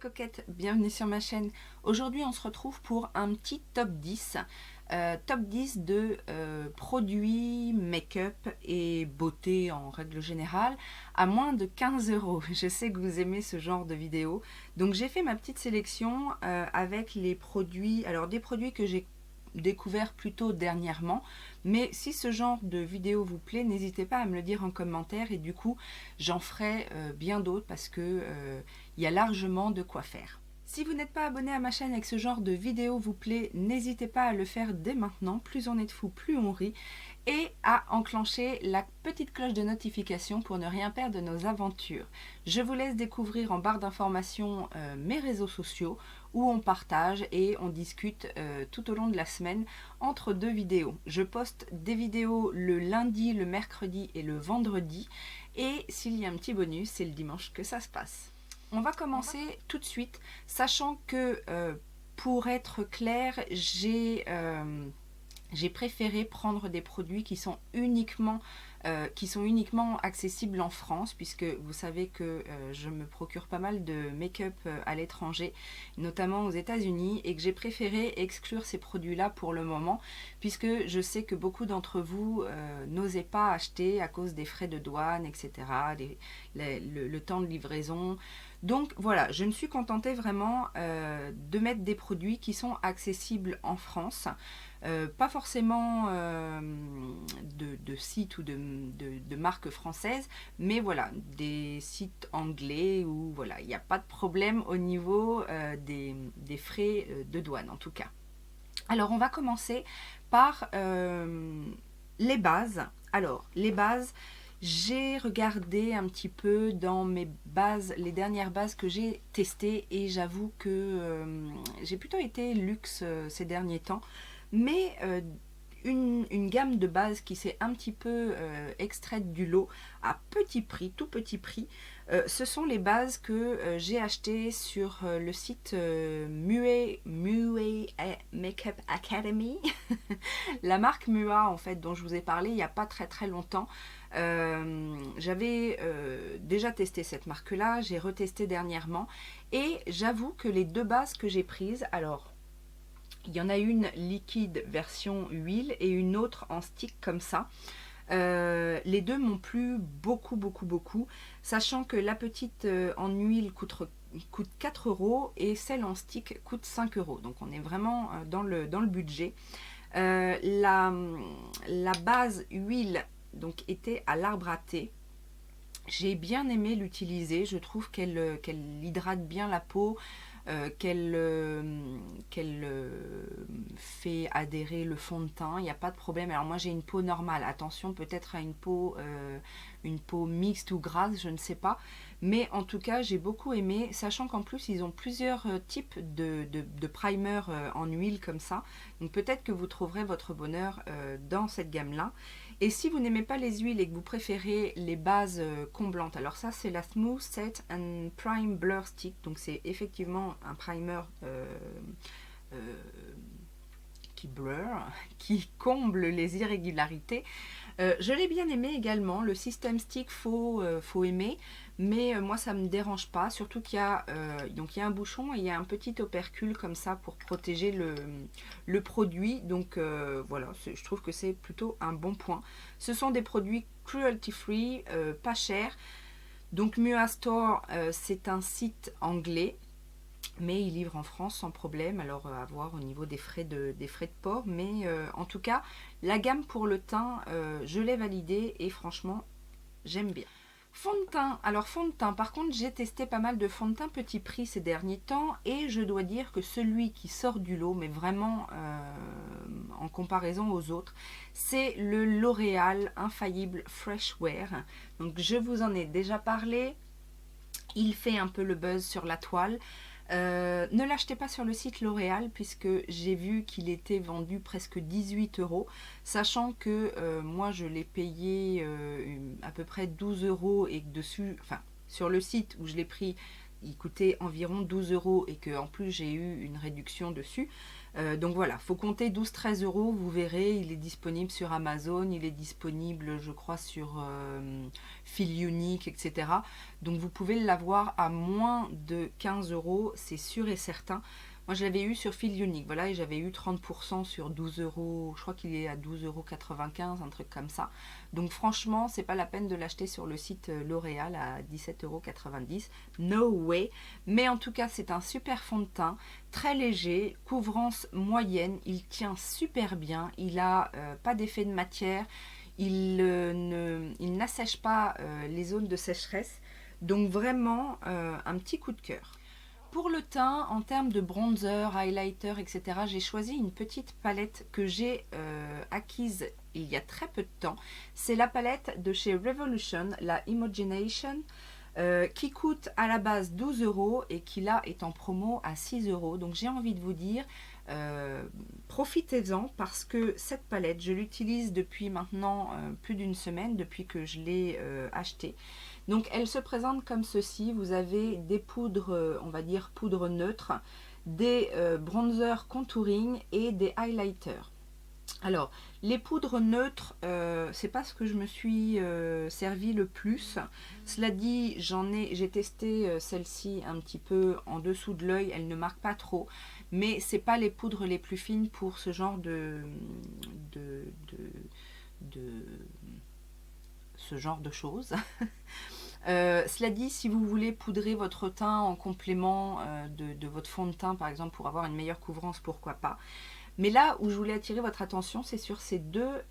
coquettes, bienvenue sur ma chaîne. Aujourd'hui on se retrouve pour un petit top 10. Top 10 de produits make-up et beauté en règle générale à moins de 15 euros. Je sais que vous aimez ce genre de vidéo. Donc j'ai fait ma petite sélection avec les produits, alors des produits que j'ai découvert plutôt dernièrement, mais si ce genre de vidéo vous plaît, n'hésitez pas à me le dire en commentaire et du coup j'en ferai bien d'autres parce que il y a largement de quoi faire. Si vous n'êtes pas abonné à ma chaîne et que ce genre de vidéo vous plaît, n'hésitez pas à le faire dès maintenant, plus on est de fous, plus on rit, et à enclencher la petite cloche de notification pour ne rien perdre de nos aventures. Je vous laisse découvrir en barre d'informations mes réseaux sociaux où on partage et on discute tout au long de la semaine entre deux vidéos. Je poste des vidéos le lundi, le mercredi et le vendredi, et s'il y a un petit bonus, c'est le dimanche que ça se passe. On va commencer tout de suite, sachant que pour être clair, j'ai préféré prendre des produits qui sont uniquement accessibles en France, puisque vous savez que je me procure pas mal de make-up à l'étranger, notamment aux États-Unis, et que j'ai préféré exclure ces produits-là pour le moment, puisque je sais que beaucoup d'entre vous n'osaient pas acheter à cause des frais de douane, etc., le temps de livraison. Donc voilà, je me suis contentée vraiment de mettre des produits qui sont accessibles en France. Pas forcément de sites ou de marques françaises, mais voilà, des sites anglais où voilà, il n'y a pas de problème au niveau des frais de douane en tout cas. Alors on va commencer par les bases. Alors les bases, j'ai regardé un petit peu dans mes bases, les dernières bases que j'ai testées, et j'avoue que j'ai plutôt été luxe ces derniers temps. Mais une gamme de base qui s'est un petit peu extraite du lot à petit prix, tout petit prix, ce sont les bases que j'ai achetées sur le site Muay Makeup Academy. La marque Mua en fait dont je vous ai parlé il n'y a pas très longtemps. J'avais déjà testé cette marque là, j'ai retesté dernièrement, et j'avoue que les deux bases que j'ai prises, alors il y en a une liquide version huile et une autre en stick comme ça. Les deux m'ont plu beaucoup, sachant que la petite en huile coûte 4 euros et celle en stick coûte 5 euros. Donc on est vraiment dans le budget. La base huile donc était à l'arbre à thé. J'ai bien aimé l'utiliser, je trouve qu'elle hydrate bien la peau, qu'elle fait adhérer le fond de teint, il n'y a pas de problème. Alors moi j'ai une peau normale, attention peut-être à une peau mixte ou grasse, je ne sais pas, mais en tout cas j'ai beaucoup aimé, sachant qu'en plus ils ont plusieurs types de primer en huile comme ça, donc peut-être que vous trouverez votre bonheur dans cette gamme là. Et si vous n'aimez pas les huiles et que vous préférez les bases comblantes, alors ça c'est la Smooth Set and Prime Blur Stick, donc c'est effectivement un primer qui blur, qui comble les irrégularités. Je l'ai bien aimé également, le système stick faut aimer, mais moi ça me dérange pas, surtout qu'il y a donc il y a un bouchon et il y a un petit opercule comme ça pour protéger le produit, donc voilà, je trouve que c'est plutôt un bon point. Ce sont des produits cruelty free, pas chers. Donc Mua Store, c'est un site anglais, mais il livre en France sans problème, alors à voir au niveau des frais de port, mais en tout cas la gamme pour le teint, je l'ai validée et franchement j'aime bien. Fond de teint, alors fond de teint, par contre j'ai testé pas mal de fonds de teint petit prix ces derniers temps, et je dois dire que celui qui sort du lot, mais vraiment en comparaison aux autres, c'est le L'Oréal Infaillible Fresh Wear. Donc je vous en ai déjà parlé, il fait un peu le buzz sur la toile. Ne l'achetez pas sur le site L'Oréal, puisque j'ai vu qu'il était vendu presque 18 euros, sachant que moi je l'ai payé à peu près 12 euros, et que dessus, enfin sur le site où je l'ai pris, il coûtait environ 12 euros, et que en plus j'ai eu une réduction dessus. Donc voilà, faut compter 12-13 euros, vous verrez, il est disponible sur Amazon, il est disponible je crois sur Fil Unique, etc. Donc vous pouvez l'avoir à moins de 15 euros, c'est sûr et certain. Moi je l'avais eu sur Fil Unique, voilà, et j'avais eu 30% sur 12 euros, je crois qu'il est à 12,95 €, un truc comme ça. Donc franchement, c'est pas la peine de l'acheter sur le site L'Oréal à 17,90 €, no way. Mais en tout cas, c'est un super fond de teint, très léger, couvrance moyenne, il tient super bien, il a pas d'effet de matière, il n'assèche pas les zones de sécheresse. Donc vraiment, un petit coup de cœur. Pour le teint, en termes de bronzer, highlighter, etc., j'ai choisi une petite palette que j'ai acquise il y a très peu de temps. C'est la palette de chez Revolution, la Imagination, qui coûte à la base 12 € et qui là est en promo à 6 €. Donc j'ai envie de vous dire, profitez-en parce que cette palette, je l'utilise depuis maintenant plus d'une semaine, depuis que je l'ai achetée. Donc elle se présente comme ceci, vous avez des poudres, on va dire poudre neutre, des bronzers contouring et des highlighters. Alors, les poudres neutres, c'est pas ce que je me suis servi le plus. Cela dit, j'ai testé celle-ci un petit peu en dessous de l'œil, elle ne marque pas trop, mais c'est pas les poudres les plus fines pour ce genre de ce genre de choses. Cela dit, si vous voulez poudrer votre teint en complément de votre fond de teint, par exemple, pour avoir une meilleure couvrance, pourquoi pas. Mais là où je voulais attirer votre attention, c'est sur ces deux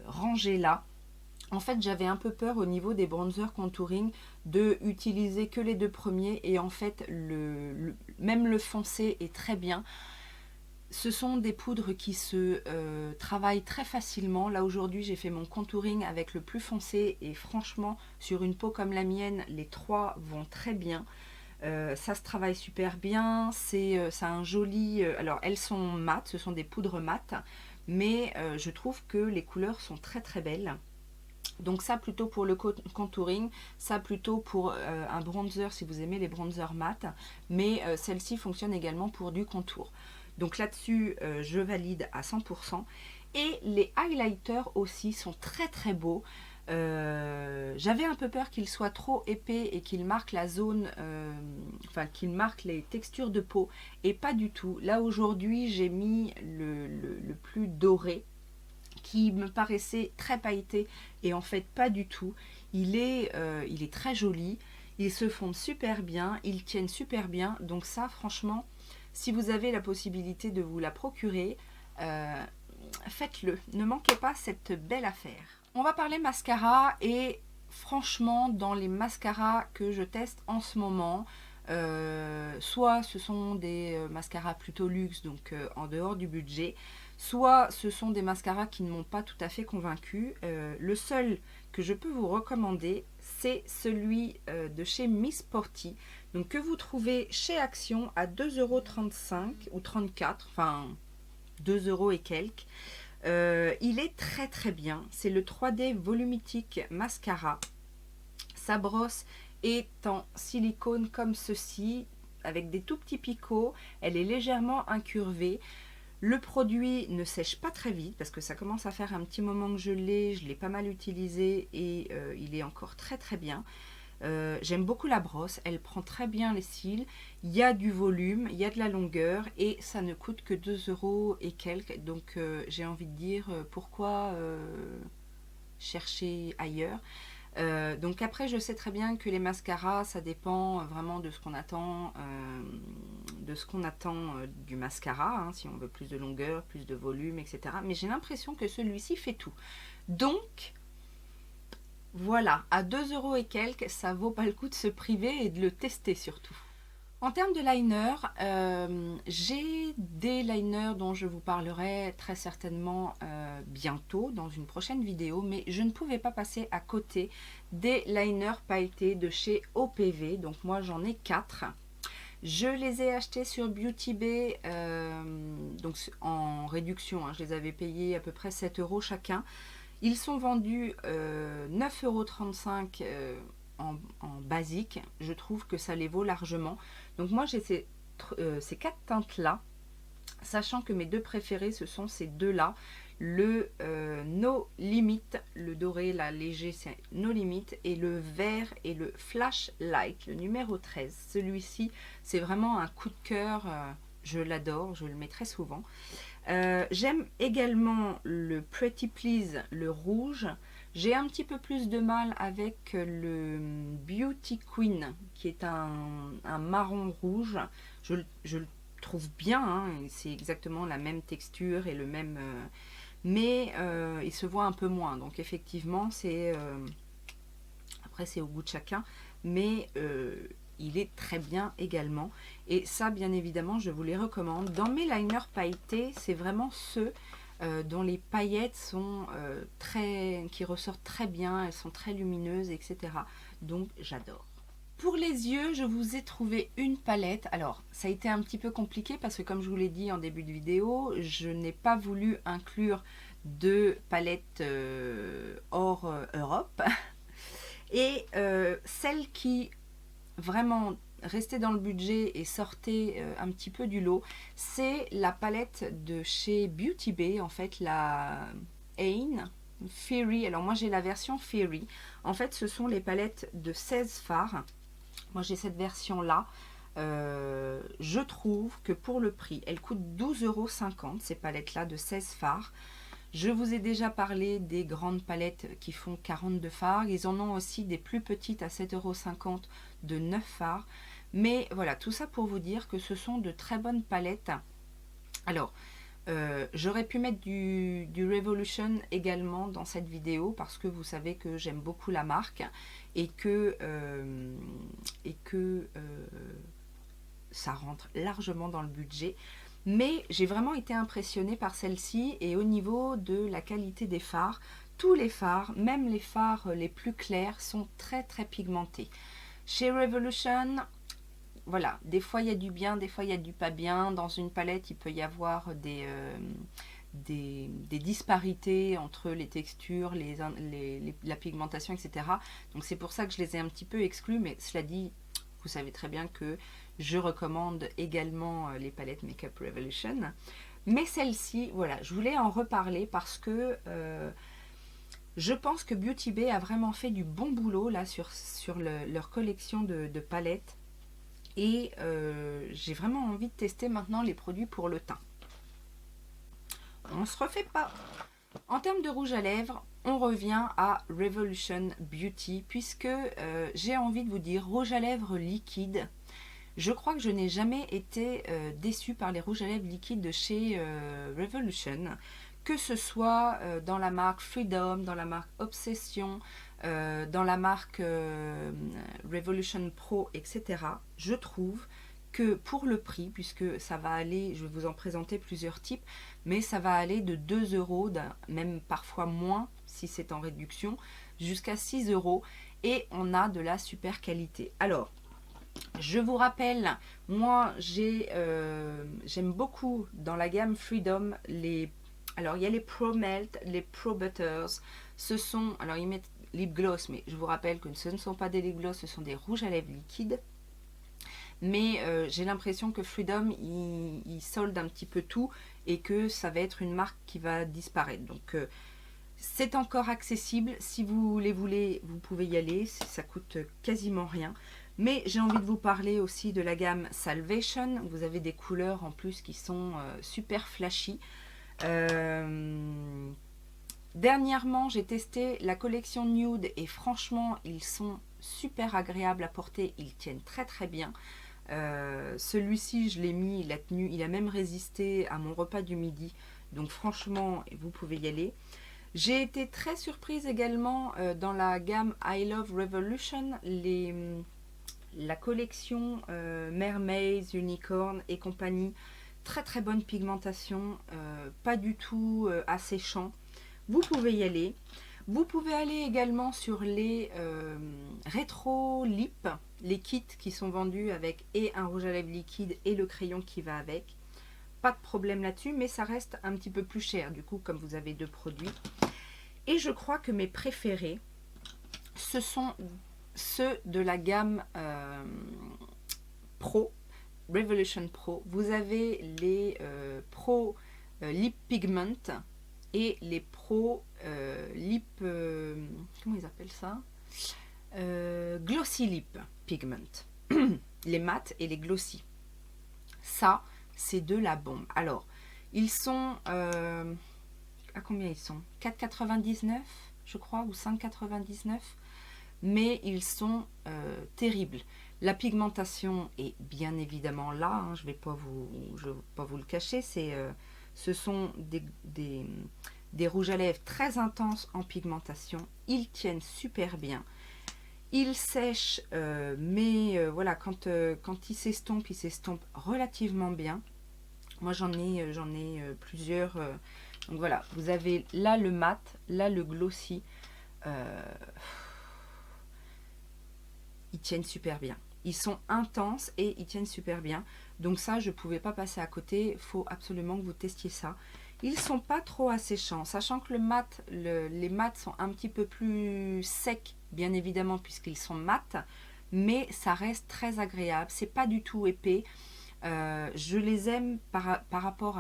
rangées-là. En fait, j'avais un peu peur au niveau des bronzers contouring de utiliser que les deux premiers et en fait, même le foncé est très bien. Ce sont des poudres qui se travaillent très facilement. Là aujourd'hui j'ai fait mon contouring avec le plus foncé et franchement sur une peau comme la mienne, les trois vont très bien. Ça se travaille super bien, ça a un joli... alors elles sont mates, ce sont des poudres mates, mais je trouve que les couleurs sont très très belles. Donc ça plutôt pour le contouring, ça plutôt pour un bronzer si vous aimez les bronzers mat, mais celle-ci fonctionne également pour du contour. Donc là-dessus, je valide à 100%. Et les highlighters aussi sont très très beaux. J'avais un peu peur qu'ils soient trop épais et qu'ils marquent la zone, enfin qu'ils marquent les textures de peau. Et pas du tout. Là aujourd'hui, j'ai mis le plus doré, qui me paraissait très pailleté et en fait pas du tout. Il est très joli, ils se fondent super bien, ils tiennent super bien, donc ça franchement, si vous avez la possibilité de vous la procurer, faites-le, ne manquez pas cette belle affaire. On va parler mascara et franchement dans les mascaras que je teste en ce moment, soit ce sont des mascaras plutôt luxe, donc en dehors du budget, soit ce sont des mascaras qui ne m'ont pas tout à fait convaincu. Le seul que je peux vous recommander, c'est celui de chez Miss Sporty, donc que vous trouvez chez Action à 2,35 € ou 34, enfin 2 € et quelques. Il est très très bien, c'est le 3D Volumitique Mascara. Sa brosse est en silicone comme ceci, avec des tout petits picots, elle est légèrement incurvée. Le produit ne sèche pas très vite parce que ça commence à faire un petit moment que je l'ai pas mal utilisé et il est encore très très bien. J'aime beaucoup la brosse, elle prend très bien les cils, il y a du volume, il y a de la longueur et ça ne coûte que 2 € et quelques. Donc j'ai envie de dire pourquoi chercher ailleurs. Donc après je sais très bien que les mascaras ça dépend vraiment de ce qu'on attend, du mascara, hein, si on veut plus de longueur, plus de volume, etc. Mais j'ai l'impression que celui-ci fait tout. Donc voilà, à 2 € et quelques, ça vaut pas le coup de se priver et de le tester surtout. En termes de liner, j'ai des liners dont je vous parlerai très certainement bientôt dans une prochaine vidéo, mais je ne pouvais pas passer à côté des liners pailletés de chez OPV. Donc moi j'en ai 4. Je les ai achetés sur Beauty Bay, donc en réduction, hein, je les avais payés à peu près 7 € chacun. Ils sont vendus 9,35 € en basique, je trouve que ça les vaut largement. Donc moi j'ai ces 4 teintes là, sachant que mes 2 préférés ce sont ces 2 là. Le No Limit, le doré là léger c'est No Limit, et le vert et le Flash Light, le numéro 13. Celui-ci c'est vraiment un coup de cœur, je l'adore, je le mets très souvent. J'aime également le Pretty Please, le rouge. J'ai un petit peu plus de mal avec le Beauty Queen, qui est un marron rouge. Je le trouve bien, hein, c'est exactement la même texture et le même... mais il se voit un peu moins. Donc effectivement, c'est... après, c'est au goût de chacun. Mais il est très bien également. Et ça, bien évidemment, je vous les recommande. Dans mes liners pailletés, c'est vraiment ceux dont les paillettes sont qui ressortent très bien, elles sont très lumineuses, etc. Donc, j'adore. Pour les yeux, je vous ai trouvé une palette. Alors, ça a été un petit peu compliqué parce que, comme je vous l'ai dit en début de vidéo, je n'ai pas voulu inclure de palette hors Europe. Et celle qui vraiment restait dans le budget et sortait un petit peu du lot, c'est la palette de chez Beauty Bay, en fait, la Ain Fairy. Alors moi j'ai la version Fairy. En fait, ce sont les palettes de 16 fards. Moi j'ai cette version là. Je trouve que pour le prix, elle coûte 12,50 € ces palettes là de 16 fards. Je vous ai déjà parlé des grandes palettes qui font 42 fards. Ils en ont aussi des plus petites à 7,50 € de 9 fards. Mais voilà, tout ça pour vous dire que ce sont de très bonnes palettes. Alors, j'aurais pu mettre du Revolution également dans cette vidéo parce que vous savez que j'aime beaucoup la marque et que ça rentre largement dans le budget. Mais j'ai vraiment été impressionnée par celle-ci et au niveau de la qualité des fards, tous les fards, même les fards les plus clairs, sont très très pigmentés. Chez Revolution, voilà, des fois il y a du bien, des fois il y a du pas bien. Dans une palette, il peut y avoir des disparités entre les textures, la pigmentation, etc. Donc c'est pour ça que je les ai un petit peu exclus, mais cela dit, vous savez très bien que je recommande également les palettes Makeup Revolution. Mais celle-ci, voilà, je voulais en reparler parce que je pense que Beauty Bay a vraiment fait du bon boulot là sur leur collection de palettes. Et j'ai vraiment envie de tester maintenant les produits pour le teint. On ne se refait pas. En termes de rouge à lèvres, on revient à Revolution Beauty puisque j'ai envie de vous dire rouge à lèvres liquide. Je crois que je n'ai jamais été déçue par les rouges à lèvres liquides de chez Revolution, que ce soit dans la marque Freedom, dans la marque Obsession, dans la marque Revolution Pro, etc. Je trouve que pour le prix, puisque ça va aller, je vais vous en présenter plusieurs types, mais ça va aller de 2 €, même parfois moins si c'est en réduction, jusqu'à 6 € et on a de la super qualité. Alors, je vous rappelle, moi j'aime beaucoup dans la gamme Freedom alors il y a les Pro Melt, les Pro Butters, ce sont, alors ils mettent lip gloss, mais je vous rappelle que ce ne sont pas des lip gloss, ce sont des rouges à lèvres liquides. Mais j'ai l'impression que Freedom il solde un petit peu tout et que ça va être une marque qui va disparaître. Donc c'est encore accessible, si vous les voulez, vous pouvez y aller, ça coûte quasiment rien. Mais j'ai envie de vous parler aussi de la gamme Salvation. Vous avez des couleurs en plus qui sont super flashy. Dernièrement, j'ai testé la collection Nude et franchement, ils sont super agréables à porter. Ils tiennent très très bien. Celui-ci, je l'ai mis, il a tenu, il a même résisté à mon repas du midi. Donc franchement, vous pouvez y aller. J'ai été très surprise également dans la gamme I Love Revolution, la collection Mermaids, Unicorn et compagnie. Très très bonne pigmentation, pas du tout asséchant. Vous pouvez y aller. Vous pouvez aller également sur les rétro lip, les kits qui sont vendus avec et un rouge à lèvres liquide et le crayon qui va avec. Pas de problème là-dessus, mais ça reste un petit peu plus cher du coup comme vous avez deux produits. Et je crois que mes préférés, ce sont ceux de la gamme Pro, Revolution Pro. Vous avez les Pro Lip Pigment et les Pro Lip... comment ils appellent ça, Glossy Lip Pigment. Les mat et les glossy. Ça, c'est de la bombe. Alors, ils sont... à combien ils sont? 4,99 je crois, ou 5,99. Mais ils sont terribles. La pigmentation est bien évidemment là, hein, je ne vais pas vous le cacher. Ce sont des rouges à lèvres très intenses en pigmentation. Ils tiennent super bien. Ils sèchent, mais voilà, quand ils s'estompent relativement bien. Moi, j'en ai plusieurs. Donc voilà, vous avez là le mat, là le glossy. Ils tiennent super bien. Ils sont intenses et ils tiennent super bien. Donc ça, je ne pouvais pas passer à côté. Il faut absolument que vous testiez ça. Ils ne sont pas trop asséchants. Sachant que les mats sont un petit peu plus secs, bien évidemment, puisqu'ils sont mats. Mais ça reste très agréable. C'est pas du tout épais. Je les aime par rapport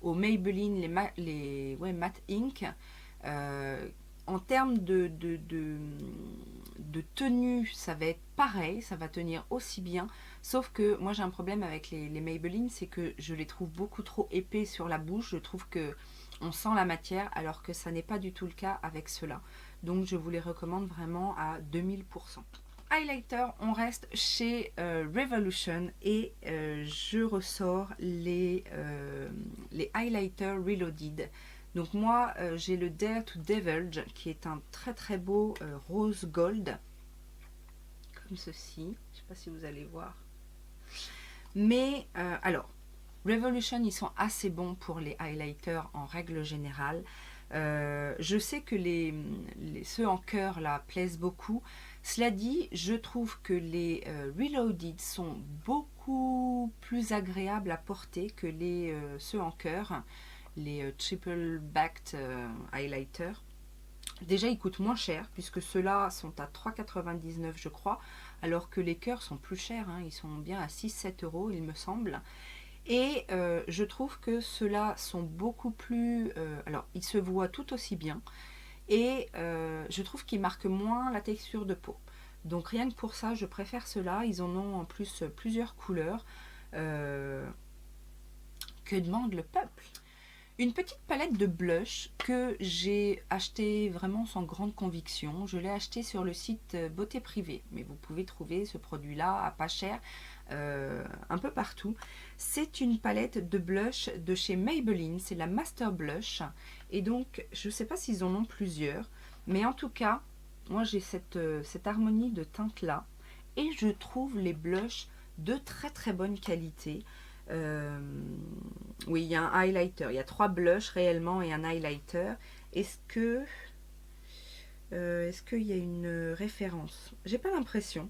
aux Maybelline, les Matte Ink. En termes de tenue, ça va être pareil, ça va tenir aussi bien. Sauf que moi j'ai un problème avec les Maybelline, c'est que je les trouve beaucoup trop épais sur la bouche. Je trouve que on sent la matière, alors que ça n'est pas du tout le cas avec ceux-là. Donc je vous les recommande vraiment à 2000%. Highlighter, on reste chez Revolution et je ressors les highlighters Reloaded. Donc moi j'ai le Dare to Divulge qui est un très très beau rose gold comme ceci. Je ne sais pas si vous allez voir. Mais alors Revolution, ils sont assez bons pour les highlighters en règle générale. Je sais que ceux en cœur là plaisent beaucoup. Cela dit, je trouve que les Reloaded sont beaucoup plus agréables à porter que ceux en cœur, les triple backed highlighter. Déjà, ils coûtent moins cher puisque ceux-là sont à 3,99 je crois, alors que les cœurs sont plus chers, hein, ils sont bien à 6-7 euros il me semble. Et je trouve que ceux-là sont beaucoup plus... alors, ils se voient tout aussi bien. Et je trouve qu'ils marquent moins la texture de peau. Donc rien que pour ça, je préfère ceux-là. Ils en ont en plus plusieurs couleurs. Que demande le peuple? Une petite palette de blush que j'ai acheté vraiment sans grande conviction. Je l'ai acheté sur le site Beauté Privée. Mais vous pouvez trouver ce produit-là à pas cher un peu partout. C'est une palette de blush de chez Maybelline. C'est la Master Blush. Et donc, je ne sais pas s'ils en ont plusieurs. Mais en tout cas, moi j'ai cette harmonie de teinte-là. Et je trouve les blushs de très très bonne qualité. Oui, il y a un highlighter. Il y a 3 blushs réellement et un highlighter. Est-ce qu'il y a une référence? J'ai pas l'impression.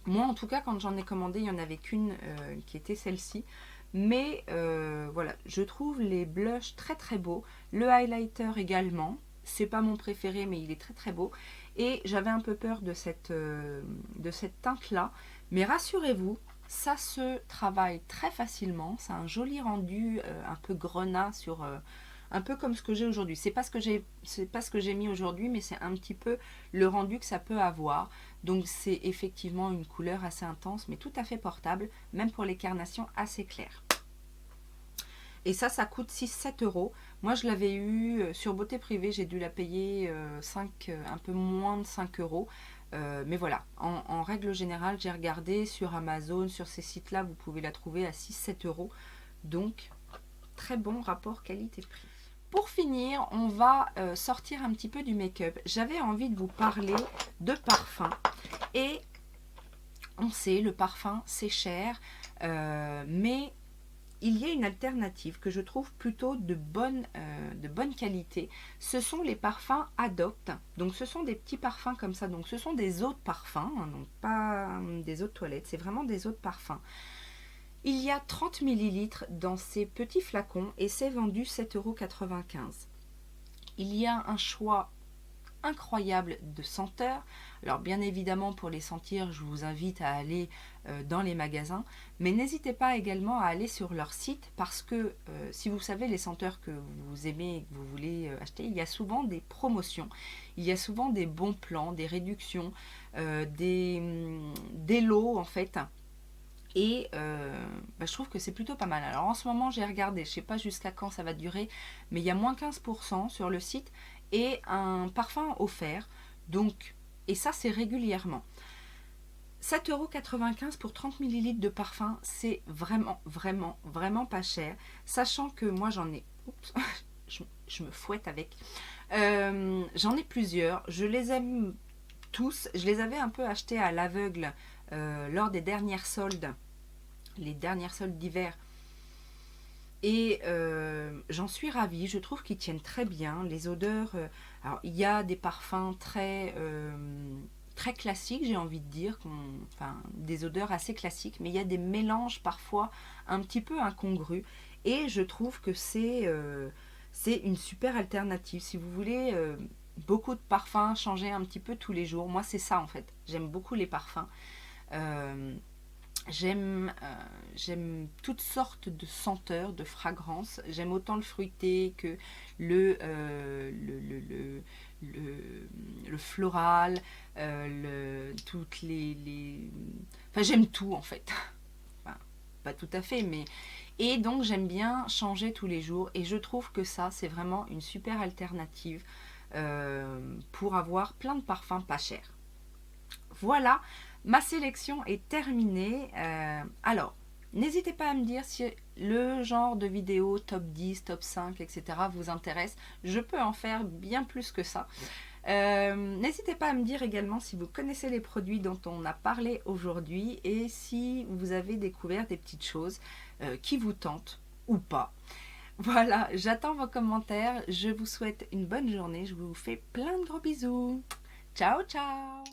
Moi, en tout cas, quand j'en ai commandé, il n'y en avait qu'une qui était celle-ci. Mais voilà, je trouve les blushs très très beaux. Le highlighter également. C'est pas mon préféré, mais il est très très beau. Et j'avais un peu peur de cette teinte-là. Mais rassurez-vous, ça se travaille très facilement. C'est un joli rendu, un peu grenat sur... un peu comme ce que j'ai aujourd'hui. C'est pas ce que j'ai mis aujourd'hui, mais c'est un petit peu le rendu que ça peut avoir. Donc c'est effectivement une couleur assez intense, mais tout à fait portable, même pour les carnations assez claires. Et ça coûte 6-7 euros. Moi, je l'avais eu sur Beauté Privée, j'ai dû la payer un peu moins de 5 euros. Mais voilà, en règle générale, j'ai regardé sur Amazon, sur ces sites-là, vous pouvez la trouver à 6-7 euros. Donc, très bon rapport qualité-prix. Pour finir, on va sortir un petit peu du make-up. J'avais envie de vous parler de parfum. Et on sait, le parfum, c'est cher, mais il y a une alternative que je trouve plutôt de bonne qualité. Ce sont les parfums Adopt. Donc ce sont des petits parfums comme ça. Donc ce sont des eaux de parfum, hein, donc pas des eaux de toilette, c'est vraiment des eaux de parfum. Il y a 30 ml dans ces petits flacons et c'est vendu 7,95 €. Il y a un choix incroyable de senteurs. Alors bien évidemment, pour les sentir, je vous invite à aller dans les magasins, mais n'hésitez pas également à aller sur leur site, parce que si vous savez les senteurs que vous aimez et que vous voulez acheter, il y a souvent des promotions, il y a souvent des bons plans, des réductions, des lots en fait. Et je trouve que c'est plutôt pas mal. Alors en ce moment, j'ai regardé, je ne sais pas jusqu'à quand ça va durer, mais il y a moins 15% sur le site et un parfum offert. Donc, et ça, c'est régulièrement. 7,95 € pour 30 ml de parfum, c'est vraiment, vraiment, vraiment pas cher. Sachant que moi, j'en ai... Oups, je me fouette avec. J'en ai plusieurs. Je les aime tous. Je les avais un peu achetés à l'aveugle lors des dernières soldes. Les dernières soldes d'hiver. Et j'en suis ravie. Je trouve qu'ils tiennent très bien. Les odeurs... alors, il y a des parfums très classiques, j'ai envie de dire, enfin des odeurs assez classiques, mais il y a des mélanges parfois un petit peu incongrus, et je trouve que c'est une super alternative. Si vous voulez beaucoup de parfums, changer un petit peu tous les jours, moi c'est ça en fait, j'aime beaucoup les parfums. Euh, J'aime toutes sortes de senteurs, de fragrances. J'aime autant le fruité que le, euh, le, le, le, le floral, toutes enfin, j'aime tout en fait. Enfin, pas tout à fait, mais... Et donc j'aime bien changer tous les jours, et je trouve que ça, c'est vraiment une super alternative pour avoir plein de parfums pas chers. Voilà, ma sélection est terminée. Alors, n'hésitez pas à me dire si le genre de vidéo top 10, top 5, etc. vous intéresse. Je peux en faire bien plus que ça. N'hésitez pas à me dire également si vous connaissez les produits dont on a parlé aujourd'hui, et si vous avez découvert des petites choses qui vous tentent ou pas. Voilà, j'attends vos commentaires. Je vous souhaite une bonne journée. Je vous fais plein de gros bisous. Ciao, ciao!